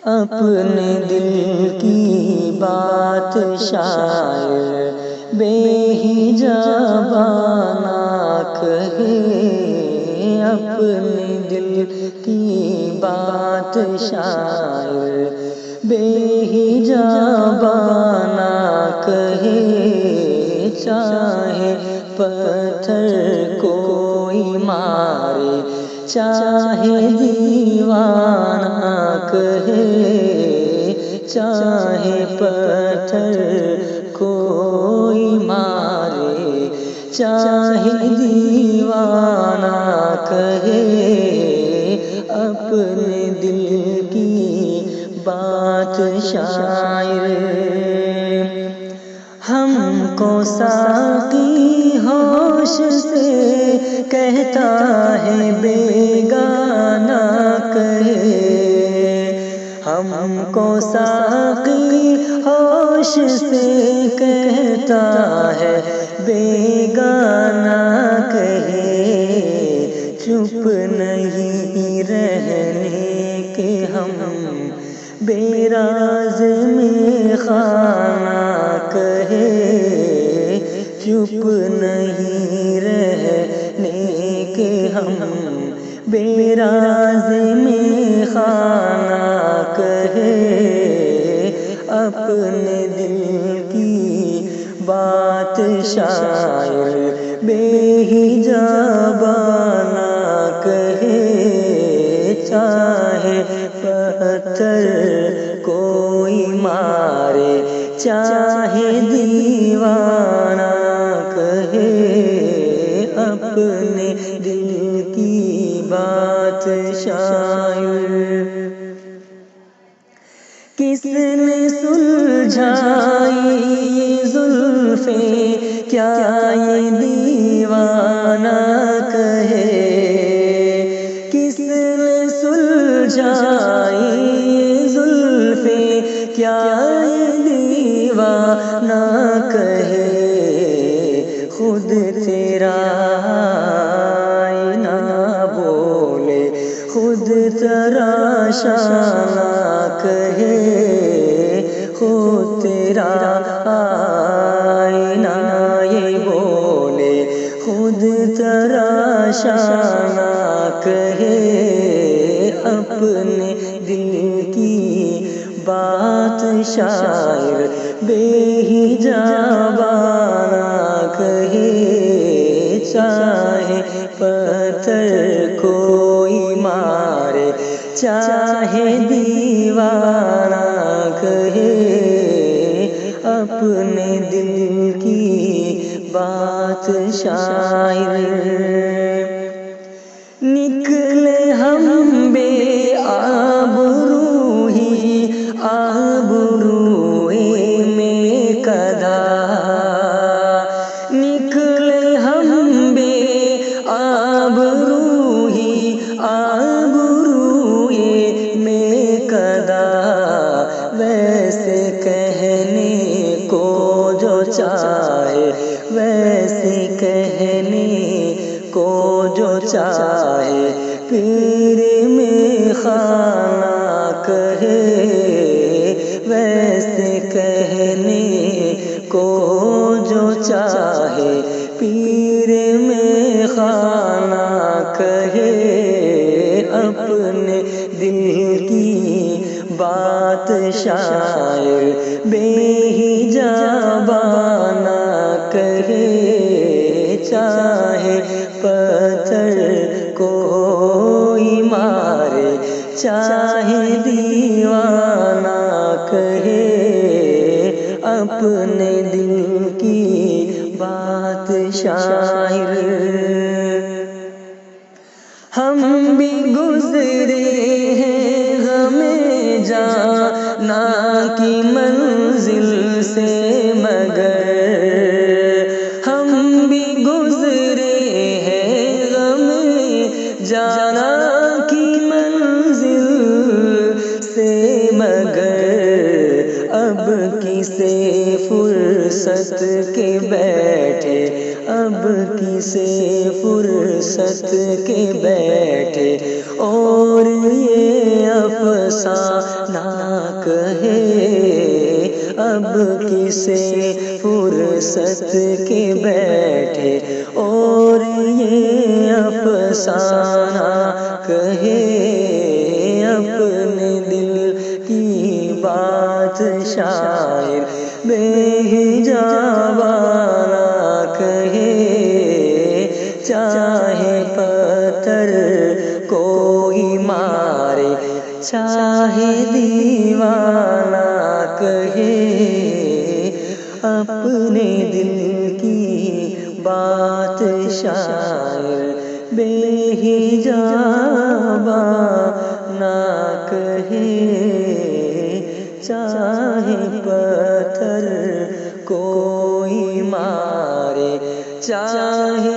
اپنے دل کی بات شاعر بے حجاباں نہ کہے، اپنے دل کی بات شاعر بے حجاباں نہ کہے، چاہے پتھر کوئی مارے چاہے دیوانہ کہے، چاہے پتھر کوئی مارے چاہے دیوانہ کہے، اپنے دل کی بات شاعر ہم کو ساقی ہوش سے کہتا ہے بیگانہ کہے، ہم کو ساقی ہوش سے کہتا ہے بیگانہ کہے، چپ نہیں رہنے کے ہم بے راز میں خانہ کہے، چپ نہیں رہنے کے ہم بے راز میں خانہ کہے، اپنے دل کی بات شاعر بے حجاباں نہ کہے، چاہے پتھر کوئی مارے چاہے دیوانہ کہے، اپنے دل کی بات شاعر کس نے سلجھائی زلفیں کیا یہ دیوانہ کہے، کس نے سلجھائی زلفیں کیا یہ دیوانہ کہے، خود تیرا آئینہ بولے خود تراشا نہ کہے، خود تیرا آئینہ یہ بولے خود تراشا نہ کہے، اپنے دل کی بات شاعر بے حجاباں نہ کہے، چاہے پتھر کوئی مارے چاہے دیوانہ کہے، اپنے دل کی بات شاعر نکلے ہم بے آبرو ہی آبروئے میں کدا، نکلے ہم بے آبرو ہی آبروئے میں کدا، ویسے کہنے کو جو چاہے ویسے کہنے کو جو چاہے پیر میں خانہ کہے، ویسے کہنے کو جو چاہے پیر میں خانہ کہے، اپنے دل کی بات شاعر بے حجاباں نہ کہے، چاہے پتھر کوئی مارے چاہے دیوانہ کہے، اپنے دل کی بات شاعر ہم بھی گزرے ہیں غم جانا کی منزل سے، مگر ہم بھی گزرے ہیں غم جانا کی منزل سے، مگر اب کسے فرصت کے بیٹھے اب کسے فرصت کے بیٹھے اور یہ افسانہ کہے، اب کسے فرصت کے بیٹھے اور یہ افسانہ کہے، اپنے دل کی بات شاعر بے حجاب نہ کہے، چاہے پتھر کوئی مارے چاہے دیوانہ کہے، اپنے دل کی بات شاعر بے حجاب نہ کہے، چاہے پتھر کوئی مارے چاہے